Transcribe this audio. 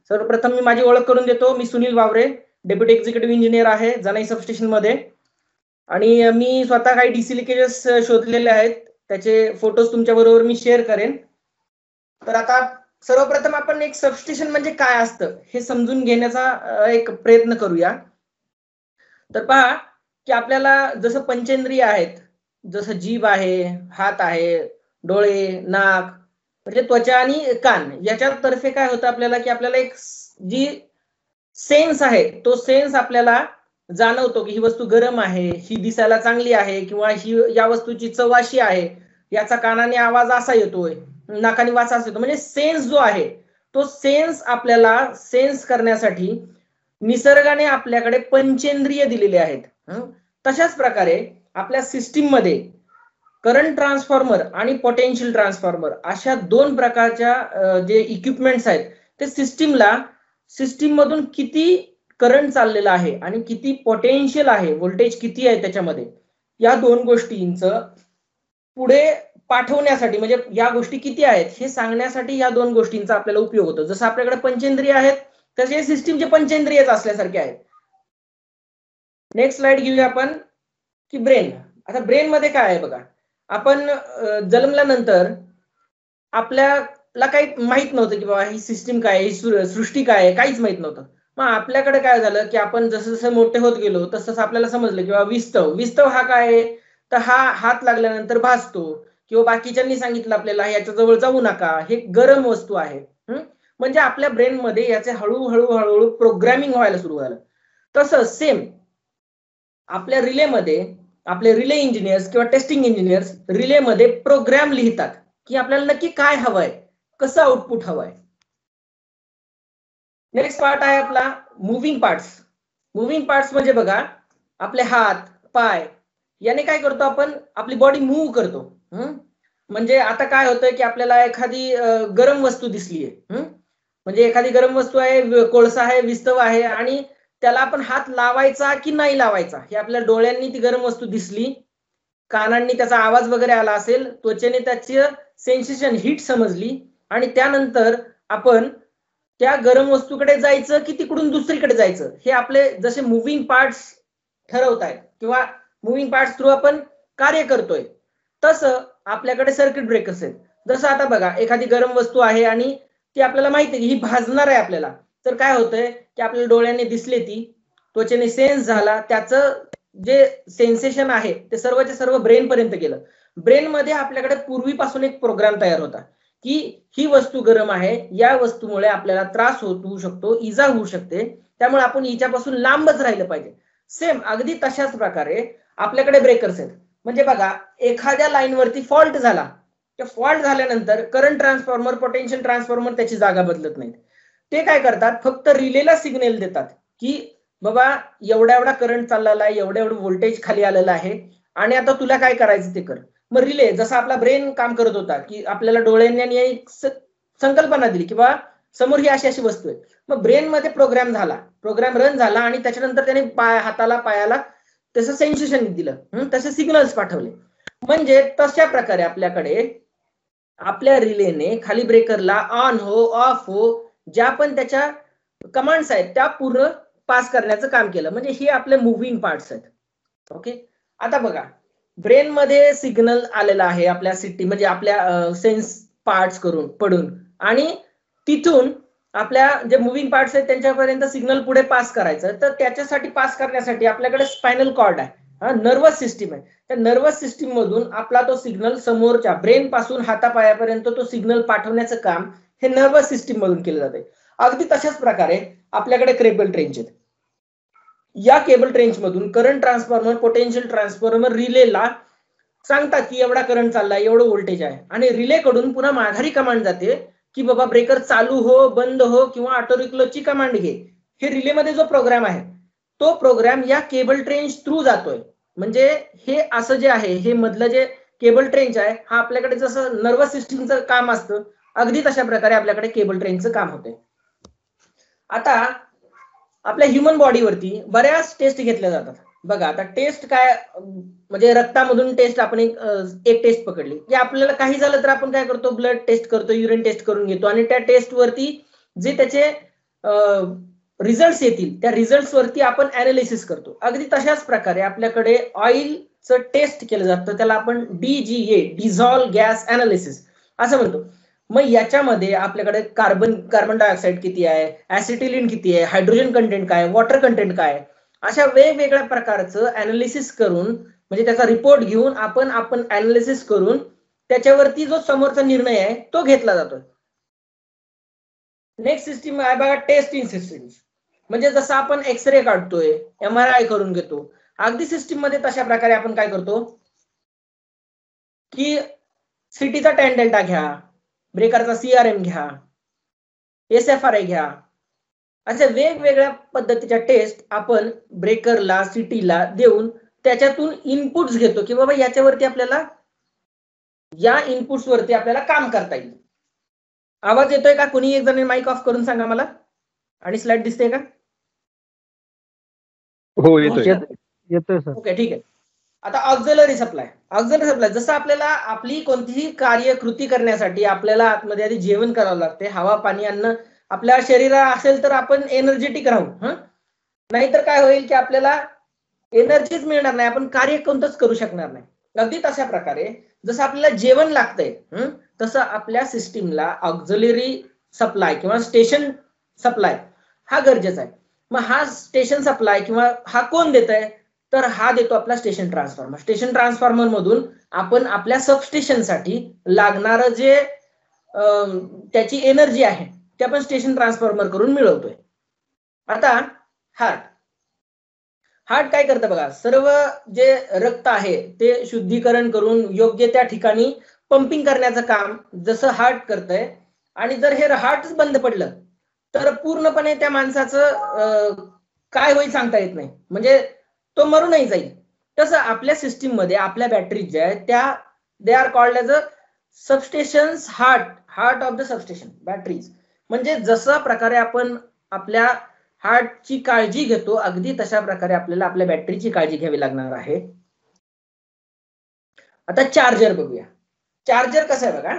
सर्वप्रथम मी माझी ओळख करून देतो. मी सुनील वावरे, डेप्युटी एक्झिक्युटिव्ह इंजिनियर आहे जनाई सबस्टेशन मध्ये. आणि मी स्वतः काही डीसी लिकेजेस शोधलेले आहेत, त्याचे फोटोज तुमच्या बरोबर मी शेअर करेन. तर आता सर्वप्रथम आपण एक सबस्टेशन म्हणजे काय असतं हे समजून घेण्याचा एक प्रयत्न करूया. तर पहा की आपल्याला जसं पंचेंद्रिय आहेत, जसं जीभ आहे, हात आहे, डोळे, नाक म्हणजे त्वचा आणि कान, याच्यातर्फे काय होतं आपल्याला की आपल्याला एक जी सेन्स आहे तो सेन्स आपल्याला जाणवतो की ही वस्तू गरम आहे, ही दिसायला चांगली आहे, किंवा ही या वस्तूची चव अशी आहे, याचा कानाने आवाज असा येतोय, नाकाने वास असा येतो. म्हणजे सेन्स जो आहे तो सेन्स आपल्याला सेन्स करण्यासाठी निसर्गाने आपल्याकडे पंचेंद्रिय दिलेले आहेत. तशाच प्रकारे आपल्या सिस्टीम मध्ये करंट ट्रान्सफॉर्मर आणि पोटेन्शियल ट्रान्सफॉर्मर अशा दोन प्रकारच्या जे इक्विपमेंट्स आहेत ते सिस्टीम मधून किती करंट चाललेला आहे आणि किती पोटेन्शियल आहे, व्होल्टेज किती आहे त्याच्यामध्ये, या दोन गोष्टींचं पुढे पाठवण्यासाठी म्हणजे या गोष्टी किती आहेत हे सांगण्यासाठी या दोन गोष्टींचा आपल्याला उपयोग होतो. जसं आपल्याकडे पंचेंद्रिय आहेत तसे सिस्टीमचे पंचेंद्रियच असल्यासारखे आहेत. नेक्स्ट स्लाइड घेऊया आपण की ब्रेन. आता ब्रेन मध्ये काय आहे बघा, आपण जन्मल्यानंतर आपल्याला काही माहित नव्हतं की बाबा ही सिस्टीम काय, ही सृष्टी काय आहे, काहीच माहित नव्हतं. मग आपल्याकडे काय झालं की आपण जसं जसं मोठे होत गेलो तसं आपल्याला समजलं की बाबा विस्तव हा काय आहे, तर हा हात लागल्यानंतर भाजतो, किंवा बाकीच्यांनी सांगितलं आपल्याला याच्या जवळ जाऊ नका, हे गरम वस्तू आहे. म्हणजे आपल्या ब्रेन मध्ये याचे हळूहळू प्रोग्रामिंग व्हायला सुरू झालं. तसं सेम आपल्या रिलेमध्ये आपले रिले इंजिनियर्स किंवा टेस्टिंग इंजिनियर्स रिलेमध्ये प्रोग्राम लिहितात की आपल्याला नक्की काय हवंय, कसं आउटपुट हवंय. नेक्स्ट पार्ट आहे आपला मुव्हिंग पार्ट्स. मुव्हिंग पार्ट्स म्हणजे बघा आपले हात, पाय याने काय करतो आपण, आपली बॉडी मूव्ह करतो. म्हणजे आता काय होतं की आपल्याला एखादी गरम वस्तू दिसलीये, म्हणजे एखादी गरम वस्तू आहे, कोळसा आहे, विस्तव आहे, आणि त्याला आपण हात लावायचा की नाही लावायचा हे आपल्या डोळ्यांनी ती गरम वस्तू दिसली, कानांनी त्याचा आवाज वगैरे आला असेल, त्वचेने त्याची सेन्सेशन हीट समजली, आणि त्यानंतर आपण त्या गरम वस्तूकडे जायचं की तिकडून दुसरीकडे जायचं हे आपले जसे मुव्हिंग पार्ट्स ठरवत आहेत किंवा मुव्हिंग पार्ट्स थ्रू आपण कार्य करतोय. तसं आपल्याकडे सर्किट ब्रेकर्स आहेत. जसं आता बघा एखादी गरम वस्तू आहे आणि ती आपल्याला माहिती आहे की ही भाजणार आहे आपल्याला, तर काय होतंय की आपल्या डोळ्याने दिसले, ती त्वचेने सेन्स झाला, त्याचं जे सेन्सेशन आहे ते सर्वचे सर्व ब्रेन पर्यंत गेलं. ब्रेन मध्ये आपल्याकडे पूर्वीपासून एक प्रोग्राम तयार होता की ही वस्तू गरम आहे, या वस्तूमुळे आपल्याला त्रास होऊ शकतो, इजा होऊ शकते, त्यामुळे आपण हिच्यापासून लांबच राहिलं पाहिजे. सेम अगदी तशाच प्रकारे आपल्याकडे ब्रेकर्स आहेत. म्हणजे बघा एखाद्या लाईनवरती फॉल्ट झाला, त्या फॉल्ट झाल्यानंतर करंट ट्रान्सफॉर्मर, पोटेन्शियल ट्रान्सफॉर्मर त्याची जागा बदलत नाहीत. ते काय करतात, फक्त रिलेला सिग्नल देतात की बाबा एवढा एवढा करंट चाललेला आहे, एवढं एवढं व्होल्टेज खाली आलेलं आहे, आणि आता तुला काय करायचं ते कर. मग रिले जसा आपला ब्रेन काम करत होता की आपल्याला डोळ्यांनी एक संकल्पना दिली की बा समोर ही अशी अशी वस्तू आहे, मग ब्रेन मध्ये प्रोग्राम रन झाला, आणि त्याच्यानंतर त्याने हाताला पायाला तसं सेन्सेशन दिलं, तसे सिग्नल्स पाठवले. म्हणजे तशा प्रकारे आपल्याकडे आपल्या रिलेने खाली ब्रेकरला ऑन हो, ऑफ हो, ज्या पण त्याच्या कमांड्स आहेत त्या पूर्ण पास करण्याचं काम केलं. म्हणजे हे आपले मुव्हिंग पार्ट्स आहेत. ओके, आता बघा ब्रेन मध्ये सिग्नल आलेला आहे आपल्या सिटी म्हणजे आपल्या सेन्स पार्ट्स पडून, आणि तिथून आपल्या जे मुव्हिंग पार्ट्स आहेत त्यांच्यापर्यंत सिग्नल पुढे पास करायचं. तर त्याच्यासाठी पास करण्यासाठी आपल्याकडे स्पायनल कॉर्ड आहे, नर्वस सिस्टीम आहे. त्या नर्वस सिस्टीम मधून आपला तो सिग्नल समोरच्या ब्रेन पासून हातापायापर्यंत तो सिग्नल पाठवण्याचं काम हे नर्वस सिस्टीम मधून केलं जाते. अगदी तशाच प्रकारे आपल्याकडे केबल ट्रेंच आहेत. या केबल ट्रेंच मधून करंट ट्रान्सफॉर्मर, पोटेन्शियल ट्रान्सफॉर्मर रिलेला सांगतात की एवढा करंट चाललाय, एवढं व्होल्टेज आहे, आणि रिले कडून पुन्हा माघारी कमांड जाते की बाबा ब्रेकर चालू हो, बंद हो, किंवा ऑटो रिक्लोजची कमांड घे. हे रिलेमध्ये जो प्रोग्राम आहे तो प्रोग्राम या केबल ट्रेंच थ्रू जातोय. म्हणजे हे असं जे आहे, हे मधलं जे केबल ट्रेंच आहे हा आपल्याकडे जसं नर्वस सिस्टीमचं काम असतं, अगदी तशा प्रकारे आपल्याकडे केबल ट्रेंचचं काम होते. आता आपल्या ह्युमन बॉडीवरती बऱ्याच टेस्ट घेतल्या जातात. बघा आता टेस्ट काय, म्हणजे रक्तामधून टेस्ट आपण एक टेस्ट पकडली की आपल्याला काही झालं तर आपण काय करतो, ब्लड टेस्ट करतो, युरिन टेस्ट करून घेतो, आणि त्या टेस्ट वरती जे त्याचे रिझल्ट येतील त्या रिझल्ट वरती आपण अनालिसिस करतो. अगदी तशाच प्रकारे आपल्याकडे ऑइलचं टेस्ट केलं जातं, त्याला आपण DGA डिझॉल्व गॅस अनालिसिस असं म्हणतो. मग याच्यामध्ये आपल्याकडे कार्बन डायऑक्साईड किती आहे, ऍसिटिलीन किती आहे, हायड्रोजन कंटेंट काय, वॉटर कंटेंट काय, अशा वेगवेगळ्या प्रकारचं अनालिसिस करून म्हणजे त्याचा रिपोर्ट घेऊन आपण अनालिसिस करून त्याच्यावरती जो समोरचा निर्णय आहे तो घेतला जातो. नेक्स्ट सिस्टीम आहे बघा टेस्टिंग सिस्टीम. म्हणजे जसं आपण एक्सरे काढतोय, MRI करून घेतो, अगदी सिस्टीम मध्ये तशा प्रकारे आपण काय करतो की सिटीचा टॅन डेल्टा घ्या, ब्रेकरचा CRM घ्या, SFRI घ्या, अशा वेगवेगळ्या पद्धतीच्या टेस्ट आपण ब्रेकरला सिटीला देऊन त्याच्यातून इनपुट्स घेतो की बाबा याच्यावरती आपल्याला या इनपुट्स वरती आपल्याला काम करता येईल. आवाज येतोय का? कोणी एक जण माईक ऑफ करून सांगा मला. आणि स्लाइड दिसते का? हो येतोय सर. ओके ठीक आहे. आता ऑक्झिलरी सप्लाय जसं आपल्याला आपली कोणतीही कार्यकृती करण्यासाठी आपल्याला आतमध्ये आधी जेवण करावं लागते, हवा पाणी अन्न आपल्या शरीरा असेल तर आपण एनर्जेटिक राहू. नाहीतर काय होईल की आपल्याला एनर्जीच मिळणार नाही, आपण कार्य कोणतंच करू शकणार नाही. अगदी तशा प्रकारे जसं आपल्याला जेवण लागतंय तसं आपल्या सिस्टीमला ऑक्झिलरी सप्लाय किंवा स्टेशन सप्लाय हा गरजेचा आहे. मग हा स्टेशन सप्लाय किंवा हा कोण देत आहे, तर हा देतो आपला स्टेशन ट्रान्सफॉर्मर. स्टेशन ट्रान्सफॉर्मर मधून आपण आपल्या सबस्टेशनसाठी लागणारं जे त्याची एनर्जी आहे ते आपण स्टेशन ट्रान्सफॉर्मर करून मिळवतोय. आता हार्ट काय करतं बघा, सर्व जे रक्त आहे ते शुद्धीकरण करून योग्य त्या ठिकाणी पंपिंग करण्याचं काम जसं हार्ट करतंय. आणि जर हे हार्टच बंद पडलं तर पूर्णपणे त्या माणसाचं काय होईल सांगता येत नाही, म्हणजे तो मरूनही जाईल. तसं आपल्या सिस्टीम मध्ये आपल्या बॅटरीज ज्या आहेत त्या they are called as a substations heart of the substation batteries. म्हणजे जसा प्रकारे आपण आपल्या हार्टची काळजी घेतो अगदी तशा प्रकारे आपल्याला आपल्या बॅटरीची काळजी घ्यावी लागणार आहे. आता चार्जर बघूया. चार्जर कसं आहे बघा,